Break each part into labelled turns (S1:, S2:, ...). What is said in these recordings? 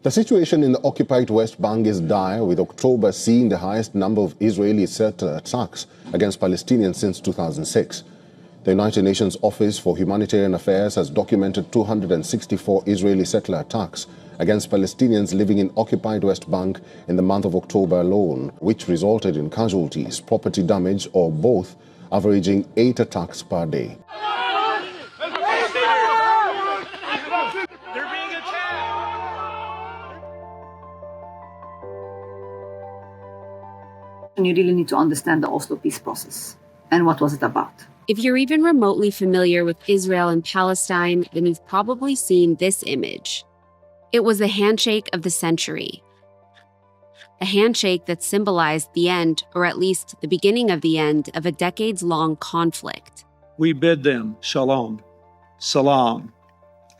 S1: The situation in the occupied West Bank is dire, with October seeing the highest number of Israeli settler attacks against Palestinians since 2006. The United Nations Office for Humanitarian Affairs has documented 264 Israeli settler attacks against Palestinians living in occupied West Bank in the month of October alone, which resulted in casualties, property damage, or both, averaging 8 attacks per day.
S2: You really need to understand the Oslo peace process and what was it about.
S3: If you're even remotely familiar with Israel and Palestine, then you've probably seen this image. It was the handshake of the century. A handshake that symbolized the end, or at least the beginning of the end, of a decades-long conflict.
S4: We bid them shalom, salam,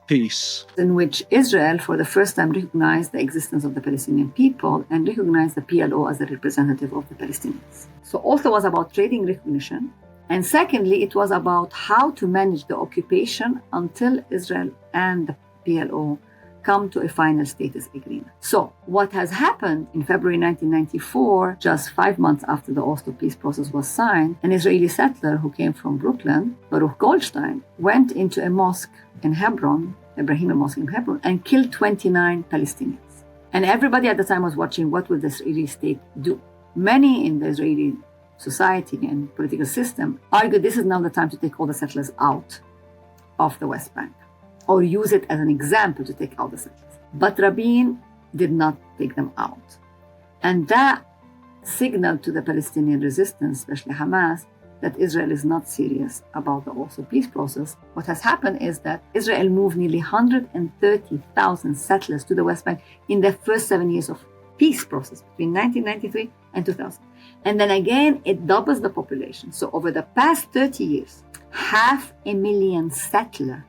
S4: peace.
S2: In which Israel, for the first time, recognized the existence of the Palestinian people and recognized the PLO as the representative of the Palestinians. So also was about trading recognition. And secondly, it was about how to manage the occupation until Israel and the PLO come to a final status agreement. So what has happened in February 1994, just 5 months after the Oslo peace process was signed, an Israeli settler who came from Brooklyn, Baruch Goldstein, went into a mosque in Hebron, Ibrahim Mosque in Hebron, and killed 29 Palestinians. And everybody at the time was watching what will the Israeli state do. Many in the Israeli society and political system argued this is now the time to take all the settlers out of the West Bank, or use it as an example to take out the settlers. But Rabin did not take them out. And that signaled to the Palestinian resistance, especially Hamas, that Israel is not serious about the Oslo peace process. What has happened is that Israel moved nearly 130,000 settlers to the West Bank in the first 7 years of peace process between 1993 and 2000. And then again, it doubles the population. So over the past 30 years, 500,000 settlers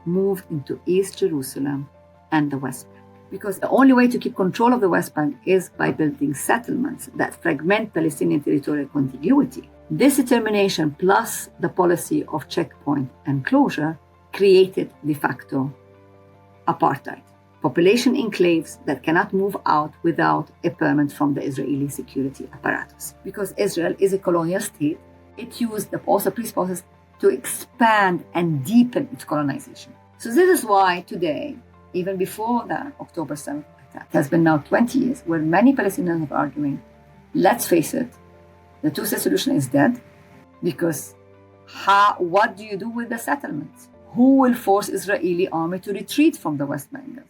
S2: moved into East Jerusalem and the West Bank. Because the only way to keep control of the West Bank is by building settlements that fragment Palestinian territorial contiguity. This determination, plus the policy of checkpoint and closure, created de facto apartheid. Population enclaves that cannot move out without a permit from the Israeli security apparatus. Because Israel is a colonial state, it used the Oslo peace process to expand and deepen its colonization. So this is why today, even before the October 7th attack, it has been now 20 years where many Palestinians are arguing, let's face it, the two-state solution is dead, because what do you do with the settlements? Who will force Israeli army to retreat from the West Bank?